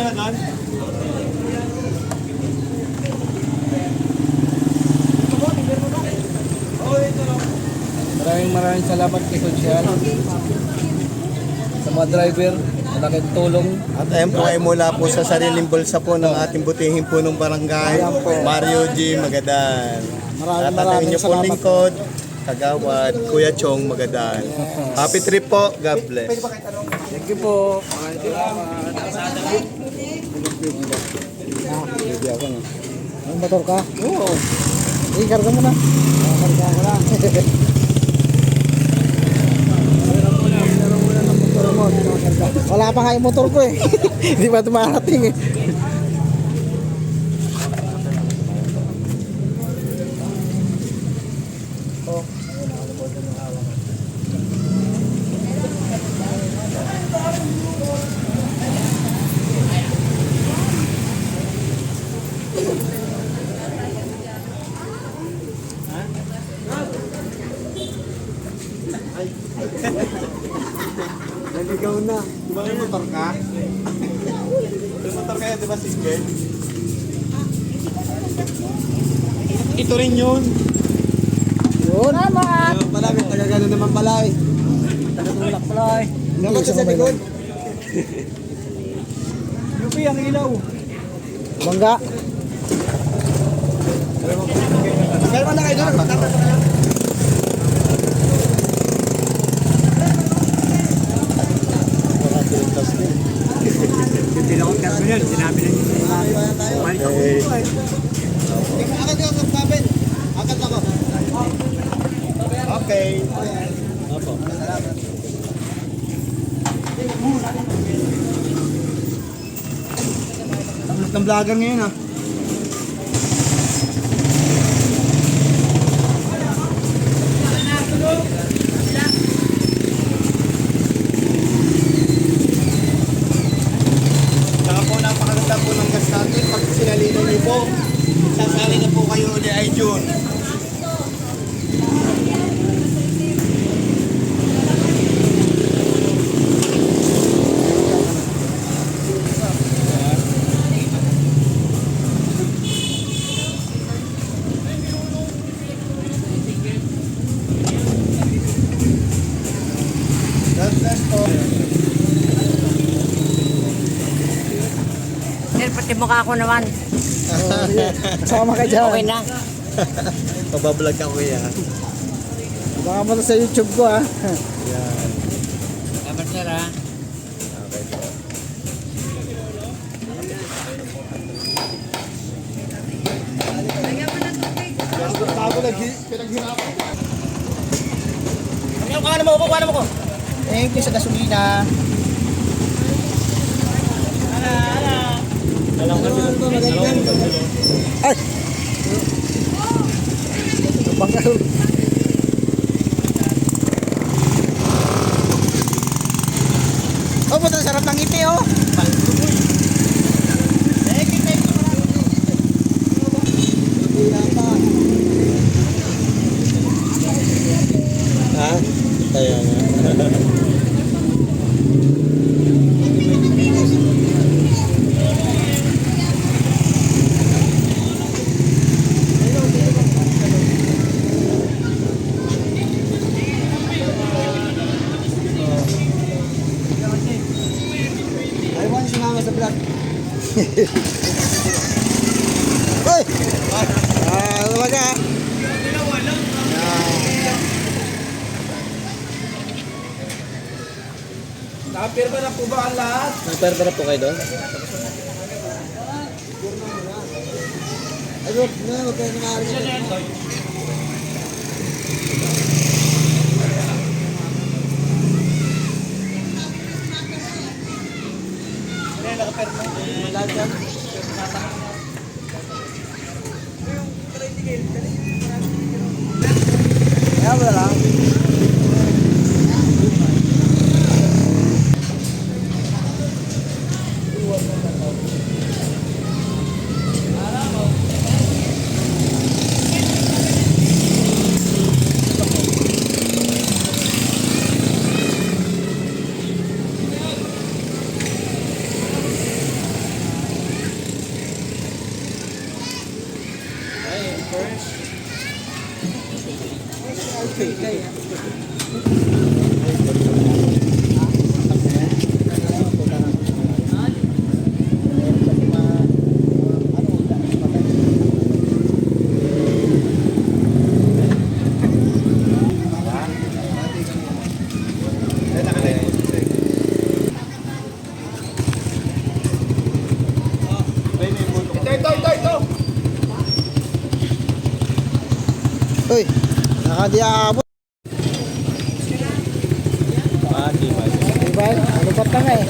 pala doon? Maraming salamat kay Social. Sa mga driver, malaking tulong. At ayun po ay mula po sa sariling bulsa po ng ating butihin po ng barangay, Mario G. Magadan. At ang inyo po lingkod, Kagawad, Kuya Chong Magadan. Happy trip po, God bless. Thank you po. Ang motor ka? Oo. Sige, karga mo na. Karga mo na. Wala pa nga yung motor ko eh. Hindi pa tumarating eh. Naligaw na. Di ba may motor ka? May motor kaya, di ba, single? Ito rin yun. Yun. Salamat. Pala, may taga-gano naman pala eh. Tagatulak pala eh. Naman ka sa likod. Yupi, ang ilaw. Bangga. Kaya mo na kayo doon. Hindi na akong kaso yun. Sinabi na niyo. Akad ka sa kabin. Akad ako. Okay. Opo. Ang ng vlogger ngayon ah. Saka po napakaganda po ng gas natin. Pag sinalinan niyo po, sasali na po kayo ulit ay June. That's all. Sir, pati mukha ko naman. Sama ka dyan. Okay na. Pabablog ka kuya. Baka mo sa YouTube ko ah. Yan. Dapat sir ha. Okay po. Pinaghirapan. Ano mo ko? Thank you sa gasolina. Ay! Bangga. Oh, puto sarap ng ngiti oh. Ha? Kaya nga. Ayaw niya sinama sa vlog. Hoy! Talaga. Nakapirma na po ba ang lahat? Nagperda na po kayo doon? Ay, huwag na, huwag kayo nangarin. Kaya wala lang. Uy, nakadiabot. Diba? Ano ba't na nga eh?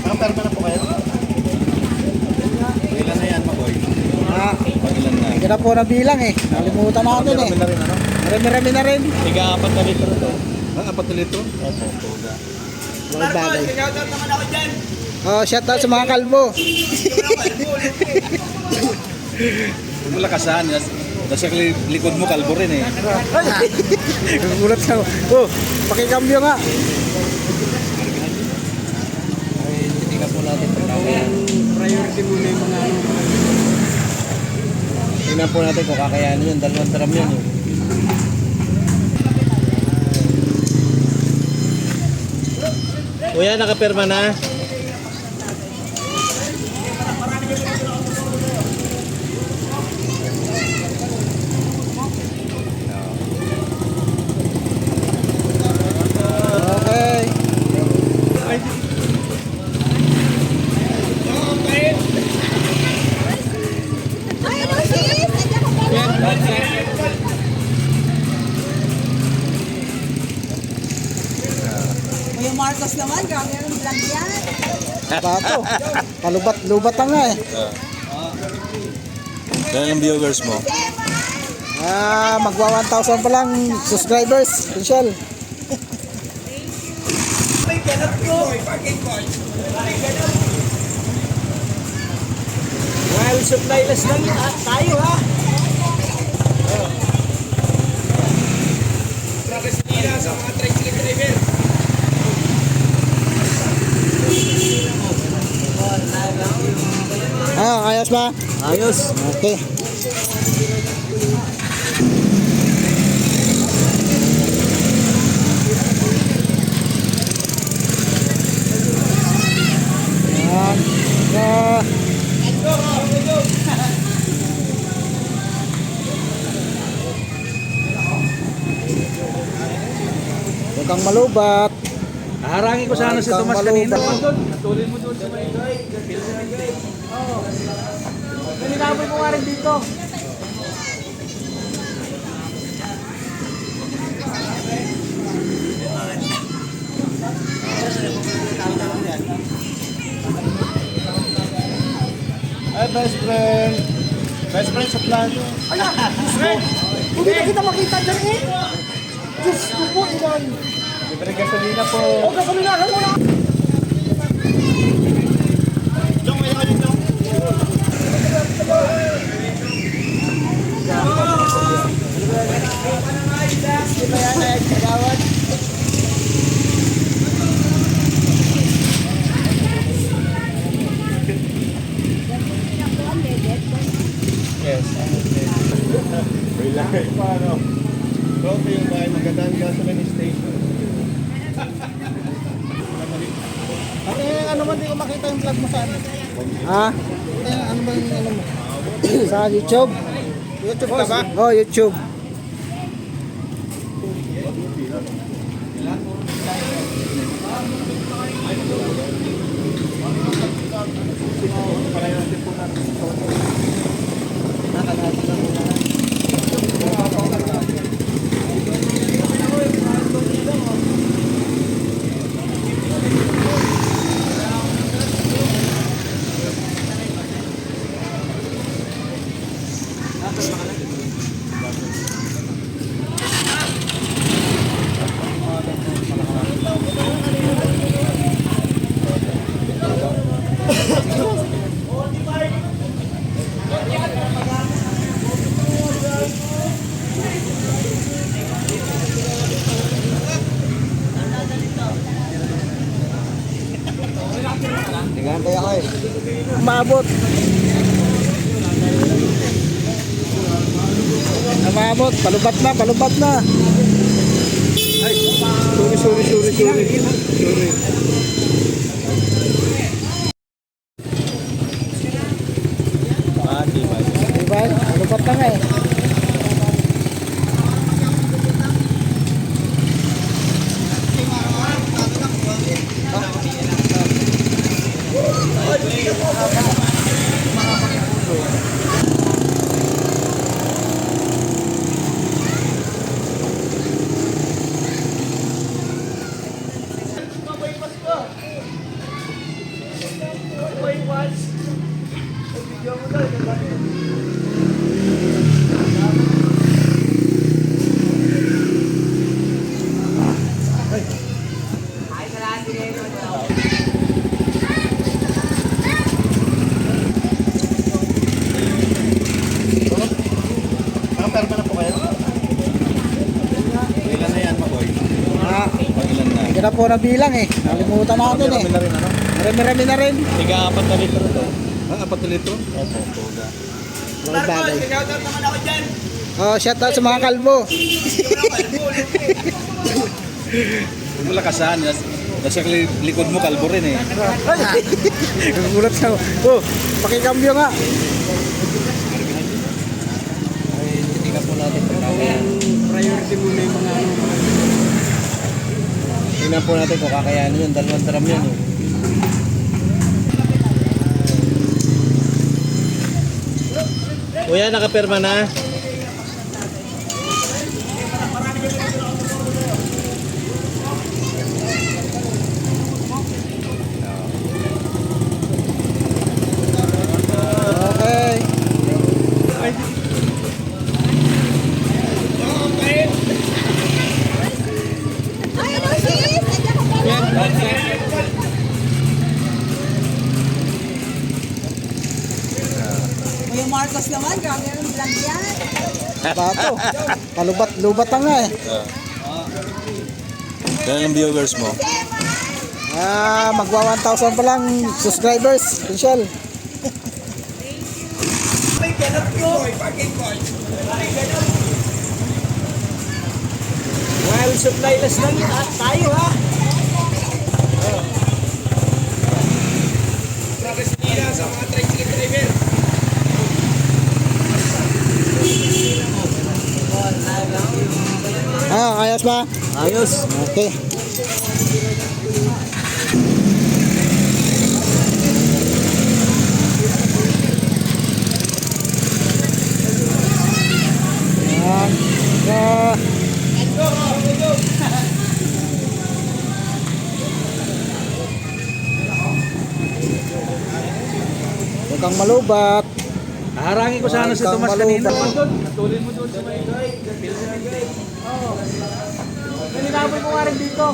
Nakaperma na po kayo? Ilan na yan, Maboy? Ilan na? Hindi na po nabilang eh. Nalimutan natin eh. Marami na rin, ano? Marami na rin. Higa-4 na litro to. Ang 4 na litro? Opo, tuga. Walang bagay. Oh, shout out sa mga kalbo. Huwag mo lakasan. Nasa likod mo, kalbo rin eh. Gulat ka. Oh, pakikambyo nga. Tingnan po natin. Priority muna yung mga ano. Tingnan po natin kung kakayanin yun. 2 drum yun eh. Kuya, nakaperma na? Okay. Kuya Marcos naman, grabe yung vlog yan. Bato. Palubat-lubat na nga eh. Kaya ang viewers mo? Magwa 1,000 pa lang subscribers. Official. While supplyless lang tayo ha. Ayos ba? Ayos. Okay. Huwag kang malubat. Harangin ko sana si Huwag kang Tomas kanina. malubat. Natulin mo doon sa may Nilinaboy mo nga rin dito. Ay, best friend. Best friend sa plano. Hindi na kita makita dyan eh. Diyos ko po, ilan. Libre gasolina po. O, gasolina, alam mo na. Yes. Wala paano? Prote yung bahay magandang gasoline station. Ano man, di ko makita yung vlog mo saan. Ha? Ano ba yung ano mo? Sa YouTube? YouTube ka ba? Oh, YouTube. Nagantay ako eh. Umabot. Umabot. Palubat na, palubat na. Ay, sorry. Diba? Palubat na nga eh. Nakaperma na po kayo? Ilan na yan, Makoy? Ilan na? Hindi na po nabilang eh. Nalimutan natin eh. Marami na rin, ano? Marami na rin. Tiga-4 na litro to. 4 na litro? Opo, tuga. Mga bagay. Oh, shout out sa mga kalbo. Huwag mo lakasan. Nasa likod mo, kalbo rin eh. Nagulat ka. Oh, pakikambyo nga. Tingnan po natin kung kakayanin. Priority muna yung mga ano. Tingnan po natin kung kakayanin yun. 2 drum yan eh. Kuya, nakaperma na? Okay. Ay, ano sis? Nandiyan ka pa. Kuya Marcos naman, grabe yung vlog yan. Bato. Palubat-lubat na nga eh. Kailan ang viewers mo? Magwa 1,000 pa lang subscribers. Michelle. Well, supplyless lang yun tayo ha. Ayos ba? Ayos. Okay. Huwag kang malubat. Harangin ko sana si Tomas kanina. Natulin mo doon sa may guy. Oo. Nilinaboy ko nga rin dito.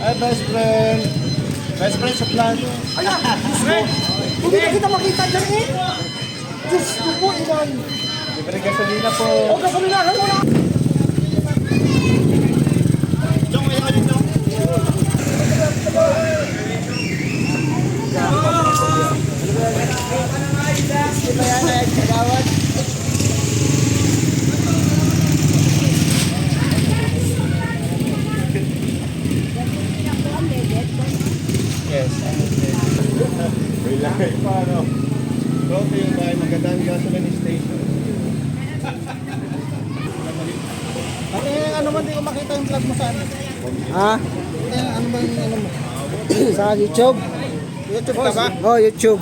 Ay, best friend. Best friend sa plano. Hindi na kita makita dyan eh. Diyos ko po, ilan. Libre gasolina po. O, kasalinahan mo na. Yes. Wala paano? Proto yung bahay, magandang gasoline station. Ano man di ko makita yung vlog mo saan? Ha? Ano ba yung ano mo? Sa YouTube? YouTube ka ba? Oh, YouTube.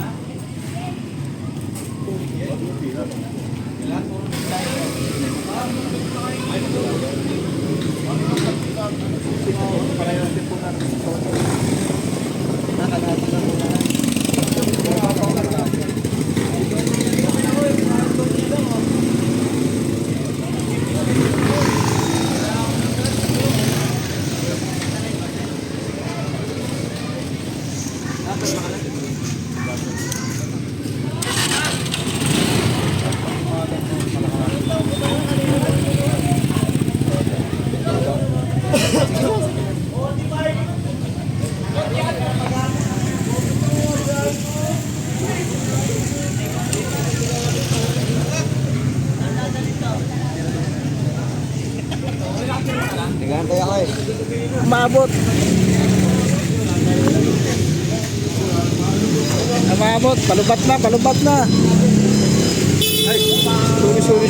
Antay ako eh. Umabot. Umabot. Palubat na, palubat na. Ay, sorry.